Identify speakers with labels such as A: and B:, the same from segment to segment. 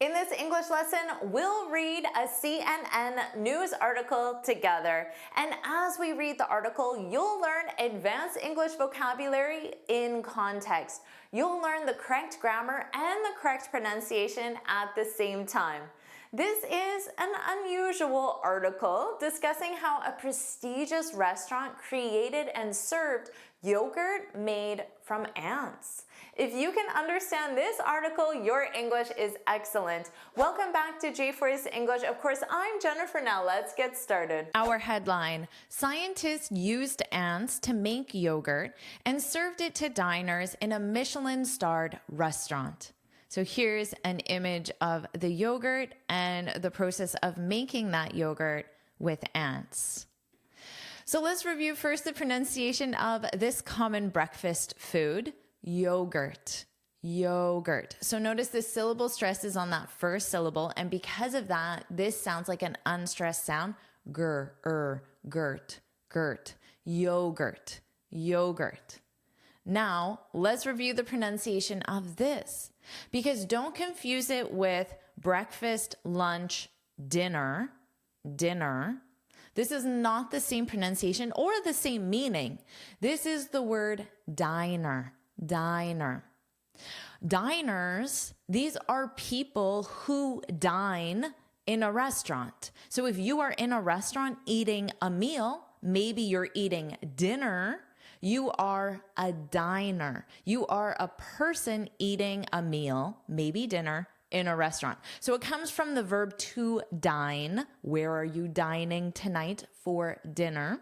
A: In this English lesson, we'll read a CNN news article together. And as we read the article, you'll learn advanced English vocabulary in context. You'll learn the correct grammar and the correct pronunciation at the same time. This is an unusual article discussing how a prestigious restaurant created and served yogurt made from ants. If you can understand this article, your English is excellent. Welcome back to JForrest English. Of course, I'm Jennifer. Now let's get started. Our headline: scientists used ants to make yogurt and served it to diners in a Michelin-starred restaurant. So here's an image of the yogurt and the process of making that yogurt with ants. So let's review first the pronunciation of this common breakfast food, yogurt. Yogurt. So notice the syllable stress is on that first syllable, and because of that, this sounds like an unstressed sound. Gert, gert, yogurt, yogurt. Now, let's review the pronunciation of this, because don't confuse it with breakfast, lunch, dinner, dinner. This is not the same pronunciation or the same meaning. This is the word diner, diner. Diners, these are people who dine in a restaurant. So if you are in a restaurant eating a meal, maybe you're eating dinner, you are a diner. You are a person eating a meal, maybe dinner, in a restaurant. So it comes from the verb to dine. Where are you dining tonight for dinner?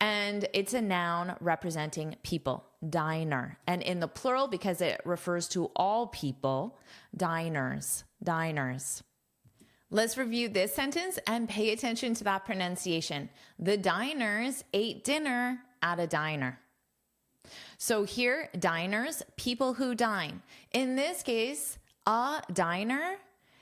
A: And it's a noun representing people, diner. And in the plural, because it refers to all people, diners, diners. Let's review this sentence and pay attention to that pronunciation. The diners ate dinner at a diner. So here, diners, people who dine. In this case, a diner,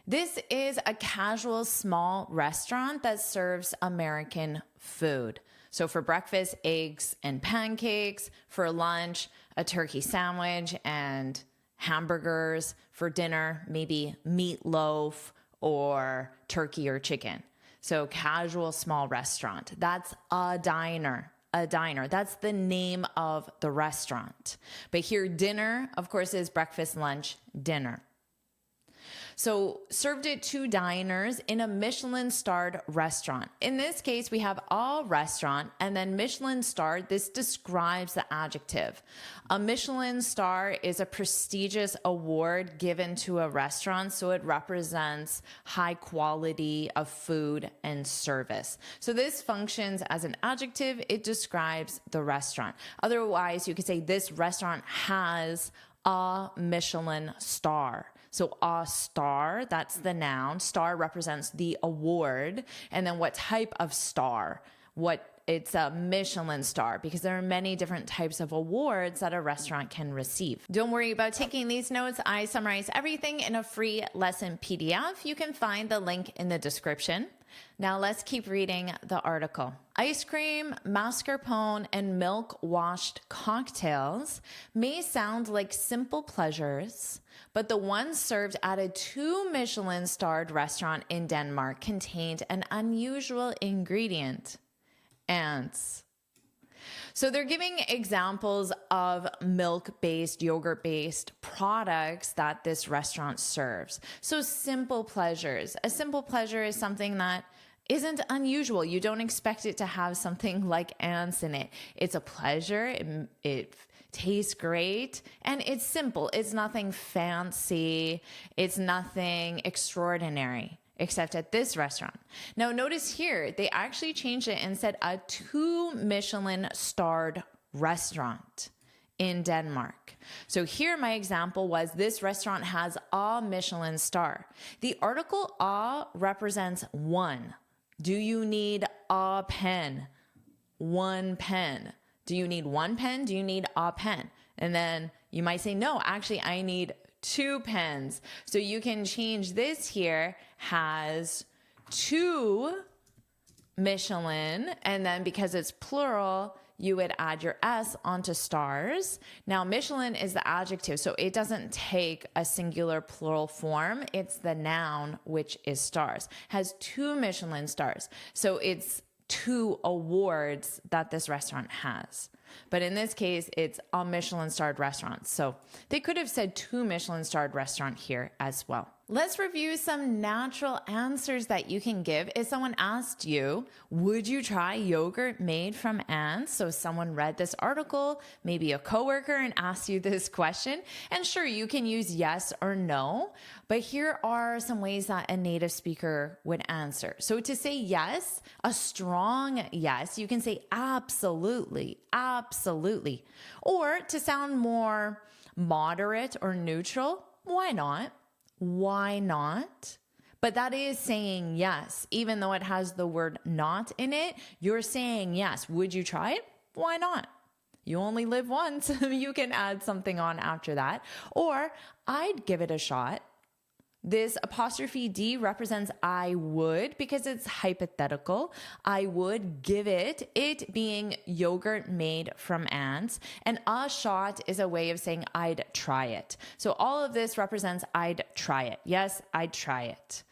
A: this is a casual small restaurant that serves American food. So for breakfast, eggs and pancakes. For lunch, a turkey sandwich and hamburgers. For dinner, maybe meatloaf or turkey or chicken. So casual small restaurant. That's a diner. A diner. That's the name of the restaurant. But here, dinner, of course, is breakfast, lunch, dinner. So served it to diners in a Michelin-starred restaurant. In this case, we have a restaurant and then Michelin-starred. This describes the adjective. A Michelin star is a prestigious award given to a restaurant, so it represents high quality of food and service. So this functions as an adjective. It describes the restaurant. Otherwise, you could say this restaurant has a Michelin star. So a star, that's the noun. Star represents the award. And then what type of star? It's a Michelin star, because there are many different types of awards that a restaurant can receive. Don't worry about taking these notes. I summarize everything in a free lesson PDF. You can find the link in the description. Now let's keep reading the article. Ice cream, mascarpone, and milk-washed cocktails may sound like simple pleasures, but the ones served at a 2 Michelin-starred restaurant in Denmark contained an unusual ingredient: ants. So they're giving examples of milk-based, yogurt-based products that this restaurant serves. So simple pleasures. A simple pleasure is something that isn't unusual. You don't expect it to have something like ants in it. It's a pleasure. It tastes great, and it's simple. It's nothing fancy. It's nothing extraordinary, except at this restaurant. Now notice here, they actually changed it and said a 2 Michelin-starred restaurant in Denmark. So here my example was this restaurant has a Michelin star. The article a represents one. Do you need a pen? One pen. Do you need one pen? Do you need a pen? And then you might say, no, actually I need 2 pens. So you can change this here, has 2 Michelin, and then because it's plural, you would add your S onto stars. Now, Michelin is the adjective, so it doesn't take a singular plural form. It's the noun, which is stars. Has 2 Michelin stars. So it's 2 awards that this restaurant has. But in this case, it's a Michelin-starred restaurant. So they could have said 2 Michelin-starred restaurant here as well. Let's review some natural answers that you can give. If someone asked you, would you try yogurt made from ants? So someone read this article, maybe a coworker, and asked you this question. And sure, you can use yes or no, but here are some ways that a native speaker would answer. So to say yes, a strong yes, you can say absolutely, absolutely. Or to sound more moderate or neutral, why not? Why not? But that is saying yes. Even though it has the word not in it, you're saying yes. Would you try it? Why not? You only live once. You can add something on after that. Or I'd give it a shot. This apostrophe D represents I would because it's hypothetical. I would give it being yogurt made from ants. And a shot is a way of saying I'd try it. So all of this represents I'd try it. Yes, I'd try it.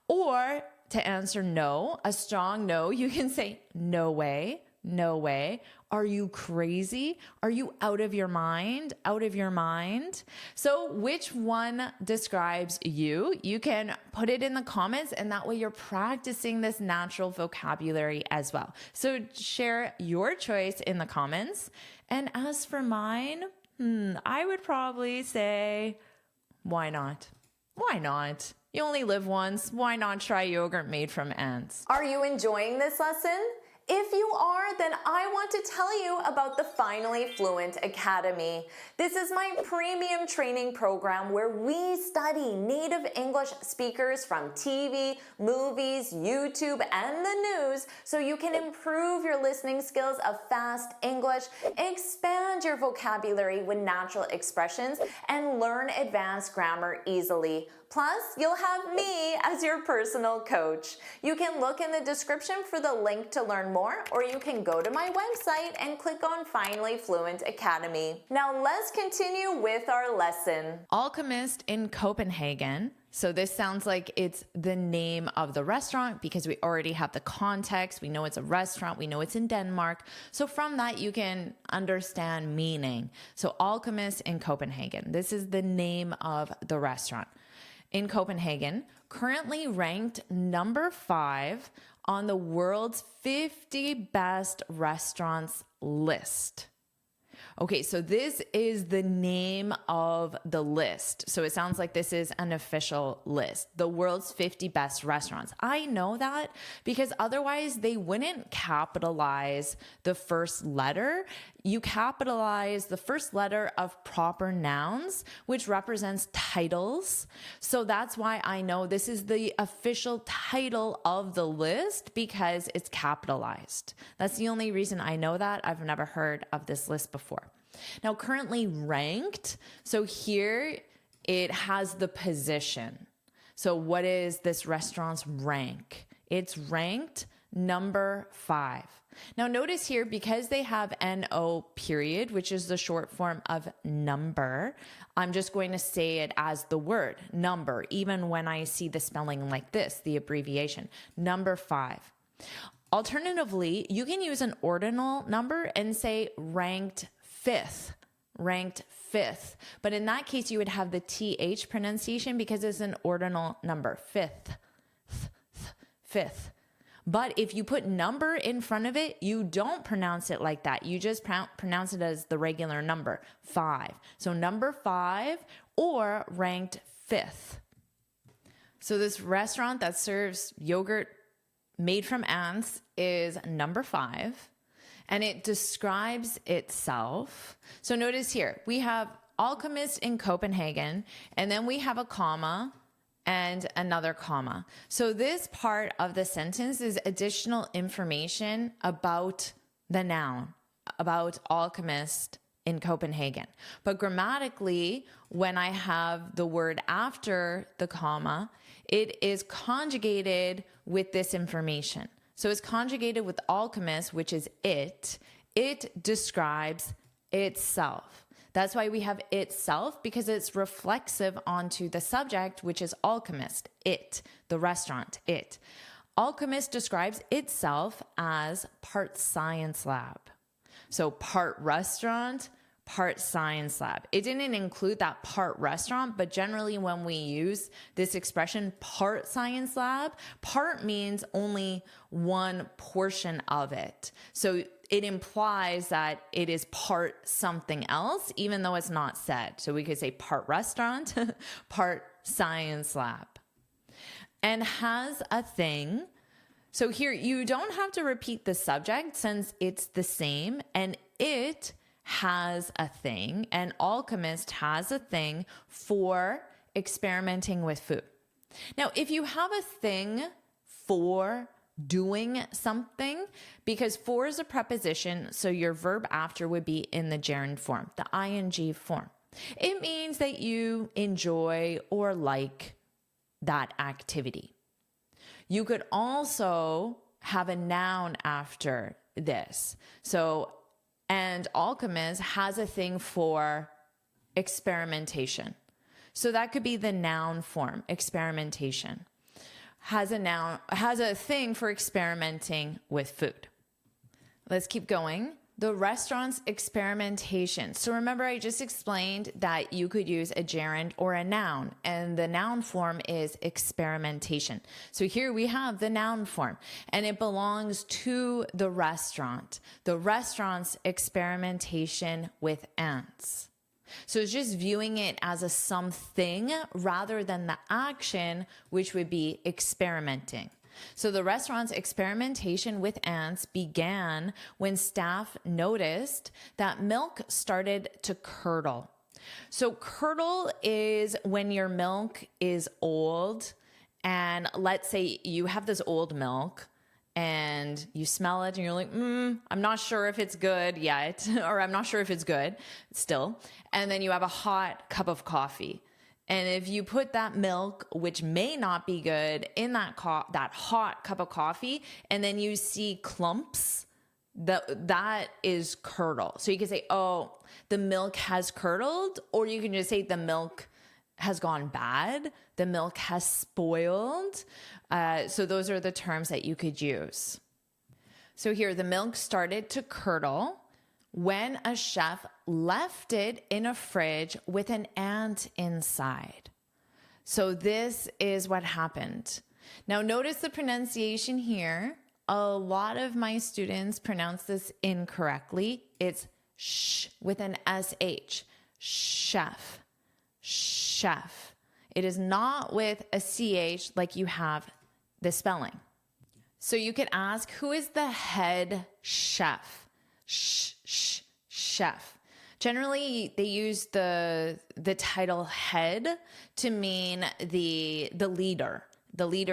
A: Or to answer no, a strong no, you can say no way. No way. Are you crazy? Are you out of your mind? Out of your mind? So which one describes you? You can put it in the comments, and that way you're practicing this natural vocabulary as well. So share your choice in the comments. And as for mine, I would probably say, why not? Why not? You only live once. Why not try yogurt made from ants?
B: Are you enjoying this lesson? If you are, then I want to tell you about the Finally Fluent Academy. This is my premium training program where we study native English speakers from TV, movies, YouTube, and the news so you can improve your listening skills of fast English, expand your vocabulary with natural expressions, and learn advanced grammar easily. Plus, you'll have me as your personal coach. You can look in the description for the link to learn more, or you can go to my website and click on Finally Fluent Academy. Now let's continue with our lesson.
A: Alchemist in Copenhagen. So this sounds like it's the name of the restaurant because we already have the context. We know it's a restaurant. We know it's in Denmark. So from that, you can understand meaning. So Alchemist in Copenhagen. This is the name of the restaurant. In Copenhagen, currently ranked number 5 on the world's 50 best restaurants list. Okay, so this is the name of the list. So it sounds like this is an official list, the world's 50 best restaurants. I know that because otherwise they wouldn't capitalize the first letter. You capitalize the first letter of proper nouns, which represents titles. So that's why I know this is the official title of the list because it's capitalized. That's the only reason I know that. I've never heard of this list before. Now, currently ranked. So here it has the position. So what is this restaurant's rank? It's ranked number 5. Now notice here, because they have NO period, which is the short form of number, I'm just going to say it as the word number, even when I see the spelling like this, the abbreviation, number 5. Alternatively, you can use an ordinal number and say ranked 5th, ranked 5th. But in that case, you would have the TH pronunciation because it's an ordinal number, 5th, 5th. But if you put number in front of it, you don't pronounce it like that. You just pronounce it as the regular number, 5. So number 5 or ranked 5th. So this restaurant that serves yogurt made from ants is number 5. And it describes itself. So notice here, we have Alchemist in Copenhagen, and then we have a comma and another comma. So this part of the sentence is additional information about the noun, about Alchemist in Copenhagen. But grammatically, when I have the word after the comma, it is conjugated with this information. So it's conjugated with alchemist, which is it, It describes itself. That's why we have itself, because it's reflexive onto the subject, which is alchemist, it, the restaurant, it. Alchemist describes itself as part science lab. So part restaurant, part science lab. It didn't include that part restaurant, but generally when we use this expression part science lab, part means only one portion of it. So it implies that it is part something else, even though it's not said. So we could say part restaurant, part science lab. And has a thing. So here you don't have to repeat the subject since it's the same, and it has a thing, and alchemist has a thing for experimenting with food. Now, if you have a thing for doing something, because for is a preposition, so your verb after would be in the gerund form, the ing form. It means that you enjoy or like that activity. You could also have a noun after this. So, and alchemist has a thing for experimentation. So that could be the noun form, experimentation. Has a thing for experimenting with food. Let's keep going. The restaurant's experimentation. So remember, I just explained that you could use a gerund or a noun, and the noun form is experimentation. So here we have the noun form, and it belongs to the restaurant. The restaurant's experimentation with ants. So it's just viewing it as a something rather than the action, which would be experimenting. So the restaurant's experimentation with ants began when staff noticed that milk started to curdle. So curdle is when your milk is old, and let's say you have this old milk and you smell it and you're like, I'm not sure if it's good yet, or I'm not sure if it's good still. And then you have a hot cup of coffee. And if you put that milk, which may not be good, in that hot cup of coffee, and then you see clumps, that is curdle. So you can say, oh, the milk has curdled, or you can just say the milk has gone bad, the milk has spoiled. So those are the terms that you could use. So here, the milk started to curdle when a chef left it in a fridge with an ant inside. So this is what happened. Now notice the pronunciation here. A lot of my students pronounce this incorrectly. It's sh with an sh, chef, chef. It is not with a ch like you have the spelling. So you could ask, who is the head chef? Chef. Generally, they use the title head to mean the leader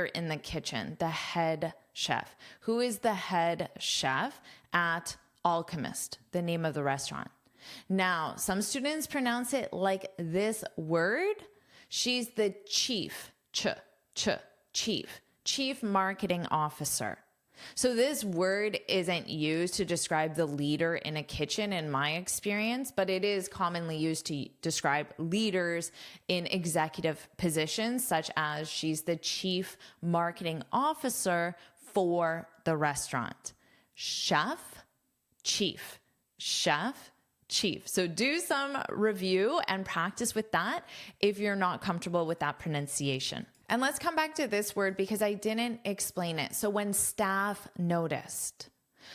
A: in the kitchen, the head chef. Who is the head chef at Alchemist, the name of the restaurant? Now, some students pronounce it like this word. She's the chief, chief marketing officer. So this word isn't used to describe the leader in a kitchen in my experience, but it is commonly used to describe leaders in executive positions, such as she's the chief marketing officer for the restaurant. Chef, chief, chef, chief. So do some review and practice with that if you're not comfortable with that pronunciation. And let's come back to this word because I didn't explain it. So when staff noticed.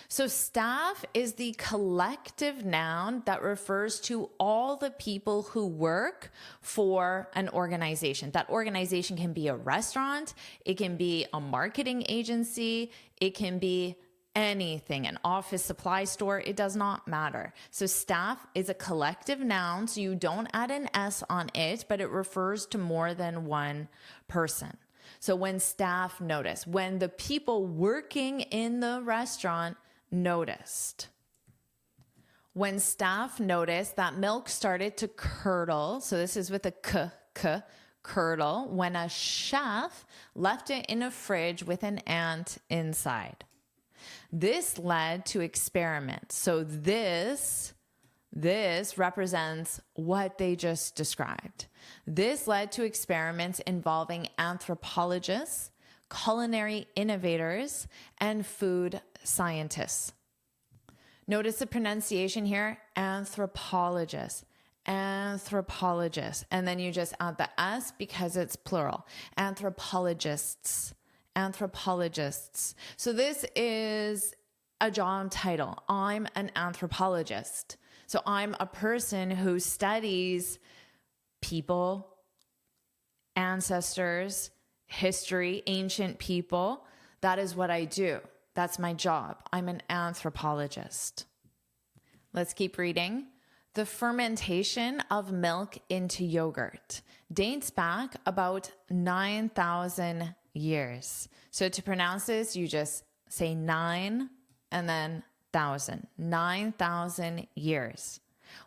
A: So staff is the collective noun that refers to all the people who work for an organization. That organization can be a restaurant, it can be a marketing agency, it can be anything, an office supply store, it does not matter. So staff is a collective noun, so you don't add an S on it, but it refers to more than one person. So when staff noticed, when the people working in the restaurant noticed. When staff noticed that milk started to curdle, so this is with a k, curdle, when a chef left it in a fridge with an ant inside. This led to experiments. So this represents what they just described. This led to experiments involving anthropologists, culinary innovators, and food scientists. Notice the pronunciation here, anthropologists, anthropologists. And then you just add the S because it's plural, anthropologists, anthropologists. So this is a job title. I'm an anthropologist. So I'm a person who studies people, ancestors, history, ancient people. That is what I do. That's my job. I'm an anthropologist. Let's keep reading. The fermentation of milk into yogurt dates back about 9,000 years. So to pronounce this, you just say 9 and then 1,000. 9,000 years.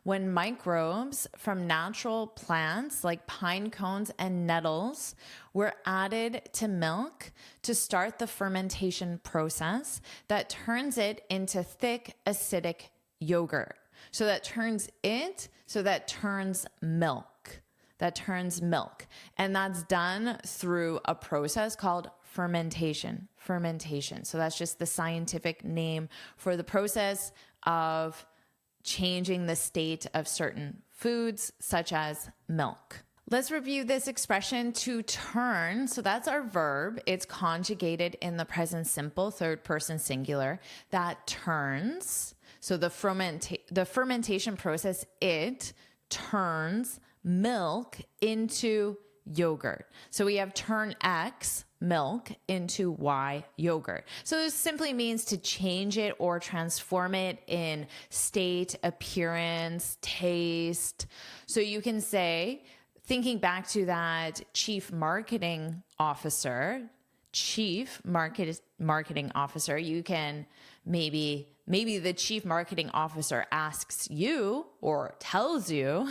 A: When microbes from natural plants like pine cones and nettles were added to milk to start the fermentation process that turns it into thick acidic yogurt. That turns milk. That turns milk. And that's done through a process called fermentation. So that's just the scientific name for the process of changing the state of certain foods, such as milk. Let's review this expression, to turn. So that's our verb. It's conjugated in the present simple, third person singular. That turns. So the fermentation process, it turns milk into yogurt. So we have turn X, milk, into Y, yogurt. So this simply means to change it or transform it in state, appearance, taste. So you can say, thinking back to that chief marketing officer, you can maybe the chief marketing officer asks you or tells you,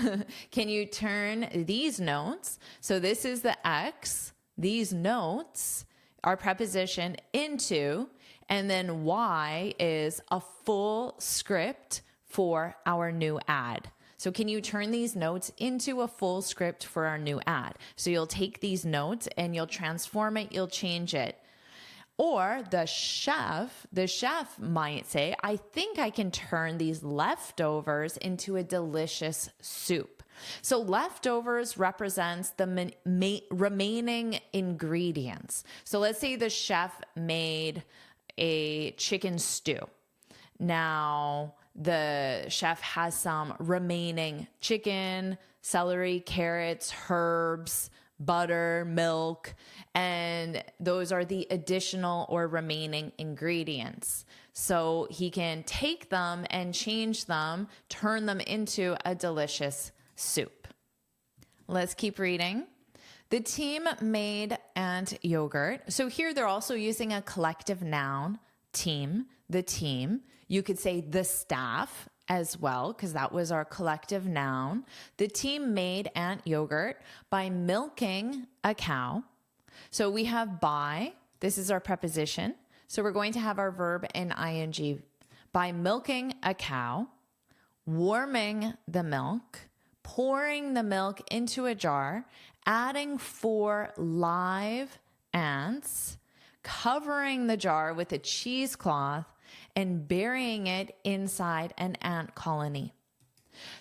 A: can you turn these notes? So this is the X, these notes are preposition into, and then Y is a full script for our new ad. So can you turn these notes into a full script for our new ad? So you'll take these notes and you'll transform it, you'll change it. Or the chef might say, I think I can turn these leftovers into a delicious soup. So leftovers represents the remaining ingredients. So let's say the chef made a chicken stew. Now, the chef has some remaining chicken, celery, carrots, herbs, butter, milk, and those are the additional or remaining ingredients. So he can take them and change them, turn them into a delicious soup. Let's keep reading. The team made ant yogurt. So here they're also using a collective noun, team, the team. You could say the staff as well, because that was our collective noun. The team made ant yogurt by milking a cow. So we have by, this is our preposition. So we're going to have our verb in ing. By milking a cow, warming the milk, pouring the milk into a jar, adding 4 live ants, covering the jar with a cheesecloth, and burying it inside an ant colony.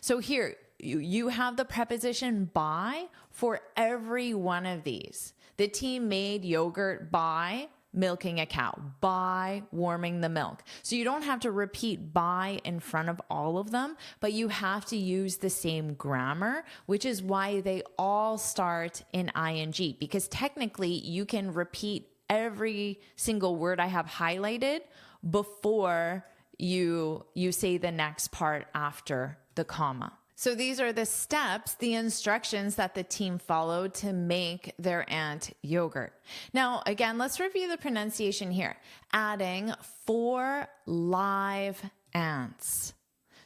A: So here, you have the preposition by for every one of these. The team made yogurt by milking a cow, by warming the milk. So you don't have to repeat by in front of all of them, but you have to use the same grammar, which is why they all start in ing, because technically you can repeat every single word I have highlighted before you say the next part after the comma. So these are the steps, the instructions that the team followed to make their ant yogurt. Now, again, let's review the pronunciation here. Adding 4 live ants.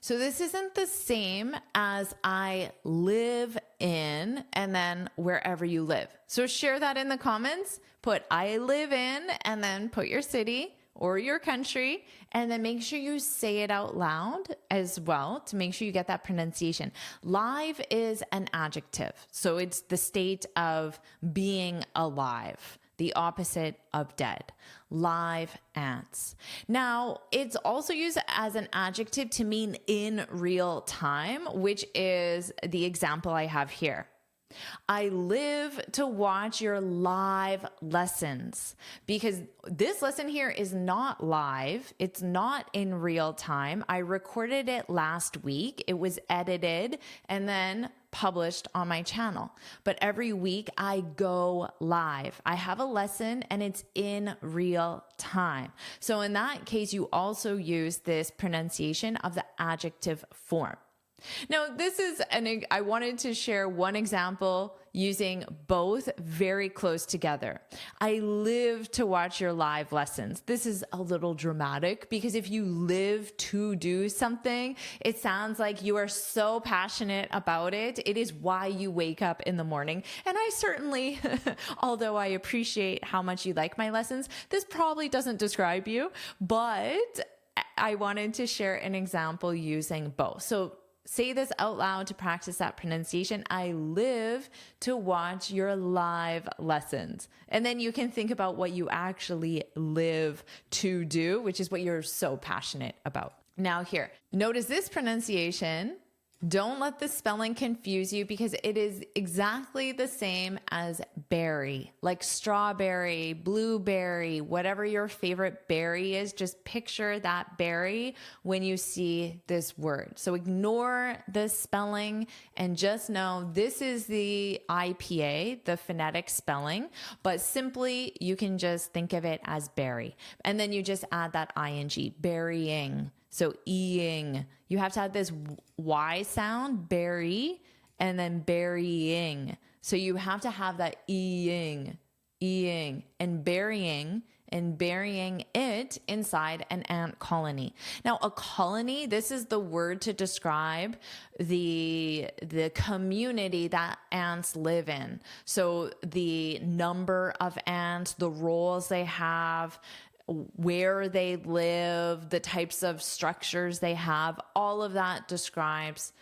A: So this isn't the same as I live in and then wherever you live. So share that in the comments. Put I live in and then put your city. or your country, and then make sure you say it out loud as well to make sure you get that pronunciation. Live is an adjective, so it's the state of being alive, the opposite of dead. Live ants. Now, it's also used as an adjective to mean in real time, which is the example I have here. I live to watch your live lessons, because this lesson here is not live. It's not in real time. I recorded it last week. It was edited and then published on my channel. But every week I go live. I have a lesson and it's in real time. So in that case, you also use this pronunciation of the adjective form. Now, I wanted to share one example using both very close together. I live to watch your live lessons. This is a little dramatic because if you live to do something, it sounds like you are so passionate about it. It is why you wake up in the morning. And I certainly, although I appreciate how much you like my lessons, this probably doesn't describe you, but I wanted to share an example using both. So say this out loud to practice that pronunciation. I live to watch your live lessons. And then you can think about what you actually live to do, which is what you're so passionate about. Now here, notice this pronunciation. Don't let the spelling confuse you because it is exactly the same as berry, like strawberry, blueberry, whatever your favorite berry is. Just picture that berry when you see this word. So ignore the spelling and just know this is the IPA, the phonetic spelling, but simply you can just think of it as berry. And then you just add that ing, berrying. So eing, you have to add this Y sound, berry, and then burying. So you have to have that eing, and burying it inside an ant colony. Now, a colony, this is the word to describe the community that ants live in. So the number of ants, the roles they have, where they live, the types of structures they have, all of that describes,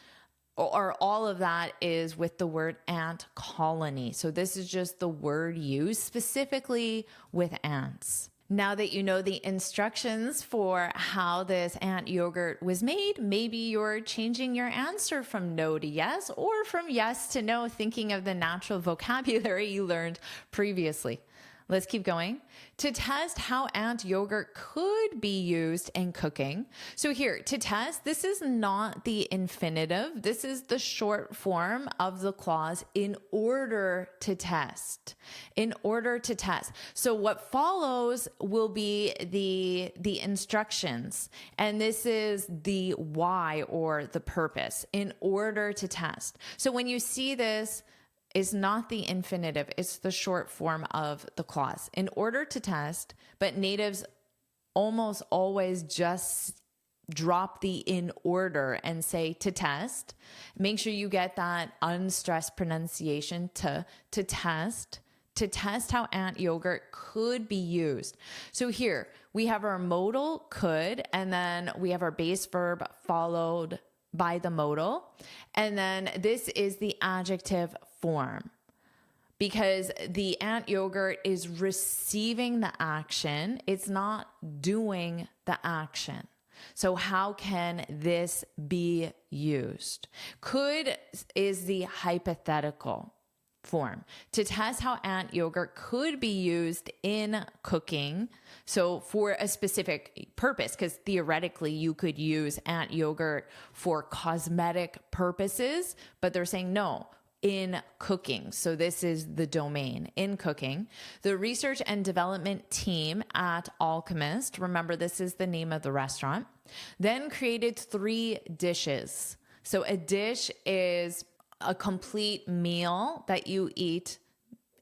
A: or all of that is with the word ant colony. So this is just the word used specifically with ants. Now that you know the instructions for how this ant yogurt was made, maybe you're changing your answer from no to yes, or from yes to no, thinking of the natural vocabulary you learned previously. Let's keep going. To test how ant yogurt could be used in cooking. So here, to test, this is not the infinitive. This is the short form of the clause in order to test. In order to test. So what follows will be the instructions. And this is the why or the purpose. In order to test. So when you see this, is not the infinitive, it's the short form of the clause. In order to test, but natives almost always just drop the in order and say to test. Make sure you get that unstressed pronunciation to test how ant yogurt could be used. So here we have our modal could, and then we have our base verb followed by the modal. And then this is the adjective form, because the ant yogurt is receiving the action. It's not doing the action. So how can this be used? Could is the hypothetical form. To test how ant yogurt could be used in cooking, so for a specific purpose, because theoretically you could use ant yogurt for cosmetic purposes, but they're saying no, in cooking. So this is the domain, in cooking. The research and development team at Alchemist, remember this is the name of the restaurant, then created 3 dishes. So a dish is a complete meal that you eat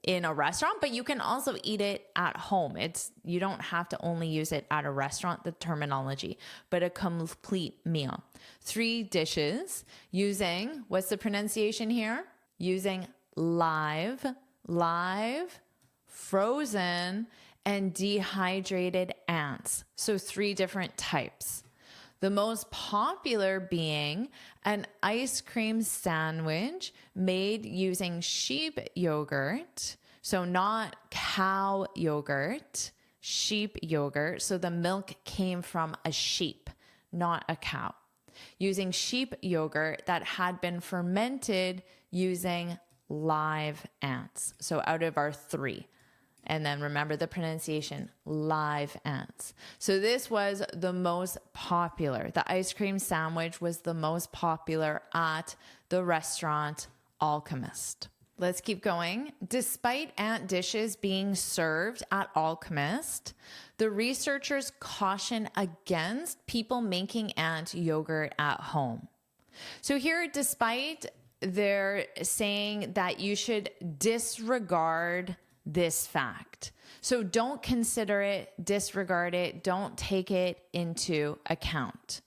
A: in a restaurant, but you can also eat it at home. You don't have to only use it at a restaurant, the terminology, but a complete meal. 3 dishes using, what's the pronunciation here? Using live, frozen, and dehydrated ants. So 3 different types. The most popular being an ice cream sandwich made using sheep yogurt. So not cow yogurt, sheep yogurt. So the milk came from a sheep, not a cow. Using sheep yogurt that had been fermented using live ants. So out of our 3. And then remember the pronunciation, live ants. So this was the most popular. The ice cream sandwich was the most popular at the restaurant Alchemist. Let's keep going. Despite ant dishes being served at Alchemist, the researchers caution against people making ant yogurt at home. So here, despite they're saying that you should disregard this fact. So don't consider it, disregard it, don't take it into account.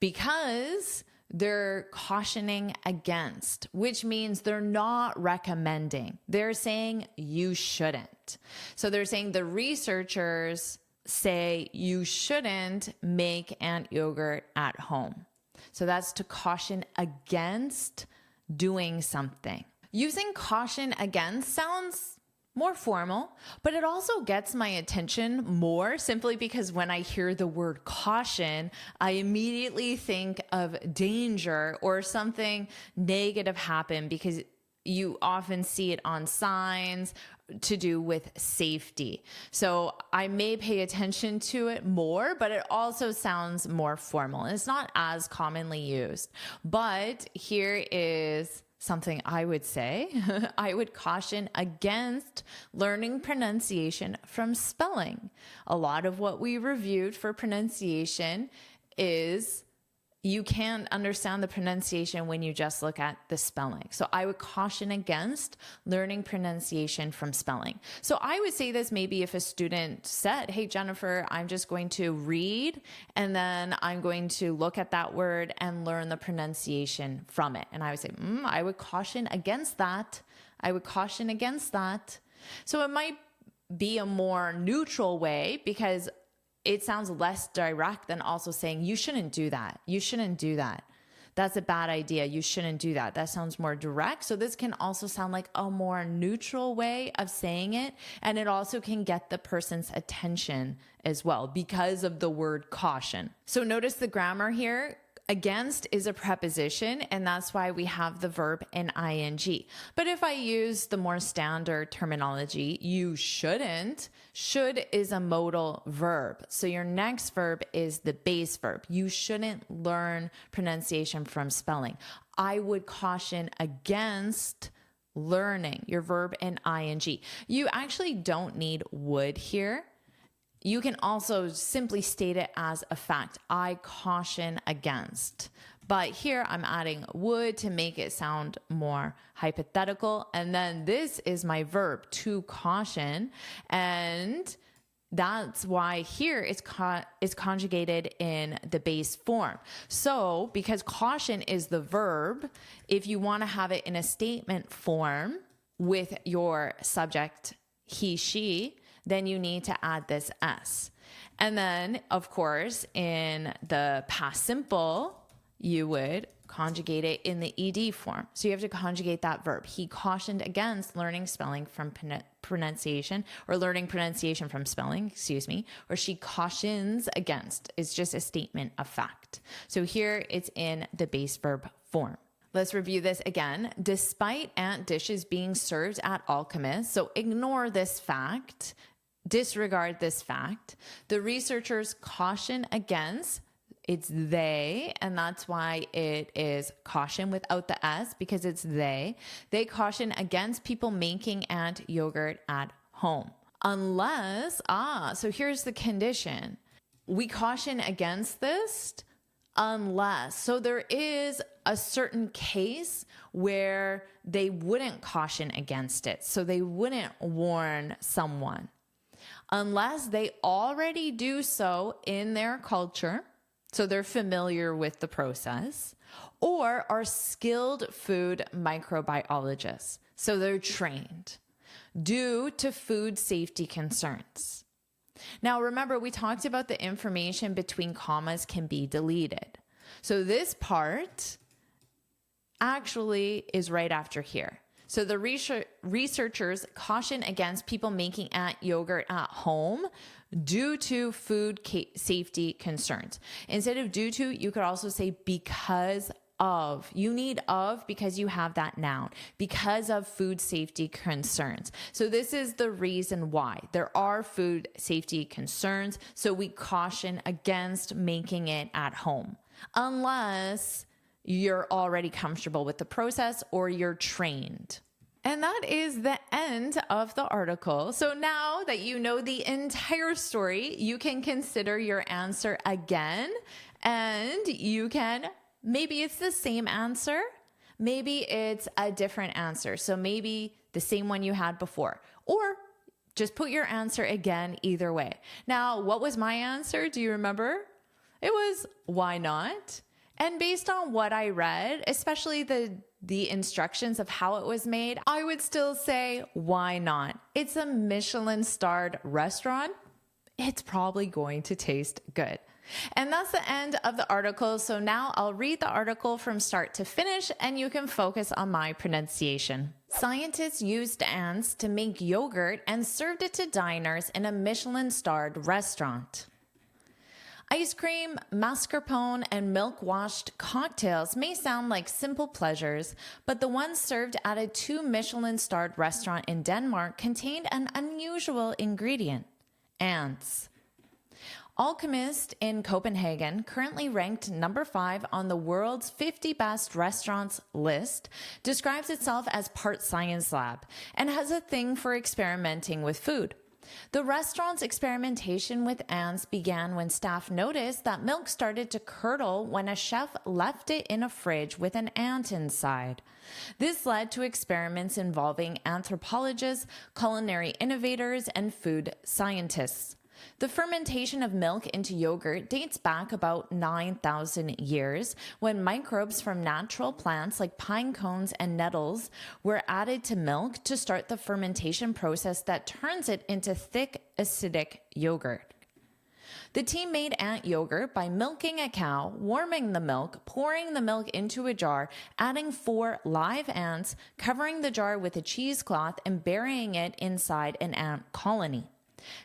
A: Because they're cautioning against, which means they're not recommending. They're saying you shouldn't. So they're saying the researchers say you shouldn't make ant yogurt at home. So that's to caution against doing something. Using caution against sounds more formal, but it also gets my attention more simply because when I hear the word caution, I immediately think of danger or something negative happen because you often see it on signs to do with safety. So I may pay attention to it more, but it also sounds more formal. And it's not as commonly used. But here is something I would say. I would caution against learning pronunciation from spelling. A lot of what we reviewed for pronunciation is you can't understand the pronunciation when you just look at the spelling. So I would caution against learning pronunciation from spelling. So I would say this maybe if a student said, hey, Jennifer, I'm just going to read and then I'm going to look at that word and learn the pronunciation from it. And I would say, I would caution against that. I would caution against that. So it might be a more neutral way because it sounds less direct than also saying, you shouldn't do that. You shouldn't do that. That's a bad idea. You shouldn't do that. That sounds more direct. So this can also sound like a more neutral way of saying it. And it also can get the person's attention as well because of the word caution. So notice the grammar here. Against is a preposition, and that's why we have the verb in ing. But if I use the more standard terminology, you shouldn't, should is a modal verb. So your next verb is the base verb. You shouldn't learn pronunciation from spelling. I would caution against learning, your verb in ing. You actually don't need would here. You can also simply state it as a fact. I caution against. But here I'm adding would to make it sound more hypothetical. And then this is my verb, to caution. And that's why here it's conjugated in the base form. So because caution is the verb, if you want to have it in a statement form with your subject, he, she, then you need to add this S. And then, of course, in the past simple, you would conjugate it in the ED form. So you have to conjugate that verb. He cautioned against learning spelling from pronunciation, or learning pronunciation from spelling, or she cautions against. It's just a statement of fact. So here it's in the base verb form. Let's review this again. Despite ant dishes being served at Alchemist, so ignore this fact, disregard this fact. The researchers caution against, it's they, and that's why it is caution without the S, because it's they. They caution against people making ant yogurt at home. Unless, so here's the condition. We caution against this unless, so there is a certain case where they wouldn't caution against it. So they wouldn't warn someone unless they already do so in their culture. So they're familiar with the process, or are skilled food microbiologists. So they're trained. due to food safety concerns. Now, remember, we talked about the information between commas can be deleted. So this part actually is right after here. So the researchers caution against people making ant yogurt at home due to food safety concerns. Instead of due to, you could also say because of. You need of because you have that noun. Because of food safety concerns. So this is the reason why. There are food safety concerns, so we caution against making it at home. Unless you're already comfortable with the process or you're trained. And that is the end of the article. So now that you know the entire story, you can consider your answer again, and you can, maybe it's the same answer, maybe it's a different answer. So maybe the same one you had before, or just put your answer again either way. Now, what was my answer? Do you remember? It was why not? And based on what I read, especially the instructions of how it was made, I would still say, why not? It's a Michelin-starred restaurant. It's probably going to taste good. And that's the end of the article. So now I'll read the article from start to finish, and you can focus on my pronunciation. Scientists used ants to make yogurt and served it to diners in a Michelin-starred restaurant. Ice cream, mascarpone, and milk-washed cocktails may sound like simple pleasures, but the ones served at a 2 Michelin-starred restaurant in Denmark contained an unusual ingredient: ants. Alchemist in Copenhagen, currently ranked number 5 on the world's 50 best restaurants list, describes itself as part science lab and has a thing for experimenting with food. The restaurant's experimentation with ants began when staff noticed that milk started to curdle when a chef left it in a fridge with an ant inside. This led to experiments involving anthropologists, culinary innovators, and food scientists. The fermentation of milk into yogurt dates back about 9,000 years, when microbes from natural plants like pine cones and nettles were added to milk to start the fermentation process that turns it into thick, acidic yogurt. The team made ant yogurt by milking a cow, warming the milk, pouring the milk into a jar, adding 4 live ants, covering the jar with a cheesecloth, and burying it inside an ant colony.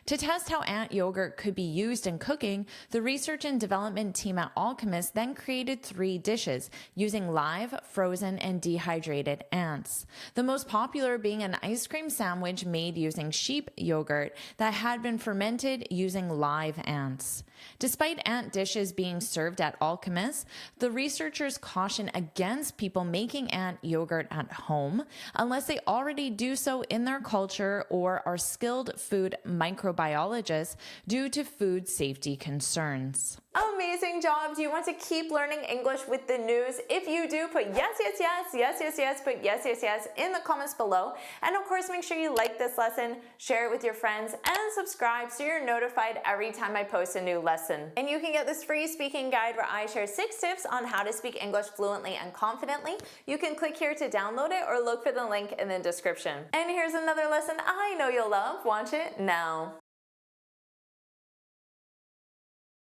A: To test how ant yogurt could be used in cooking, the research and development team at Alchemist then created 3 dishes using live, frozen, and dehydrated ants. The most popular being an ice cream sandwich made using sheep yogurt that had been fermented using live ants. Despite ant dishes being served at Alchemist, the researchers caution against people making ant yogurt at home unless they already do so in their culture or are skilled food microbiologists due to food safety concerns.
B: Amazing job. Do you want to keep learning English with the news? If you do, put yes, yes, yes, yes, yes, yes, put yes, yes, yes in the comments below. And of course, make sure you like this lesson, share it with your friends, and subscribe so you're notified every time I post a new lesson. And you can get this free speaking guide where I share 6 tips on how to speak English fluently and confidently. You can click here to download it or look for the link in the description. And here's another lesson I know you'll love. Watch it now.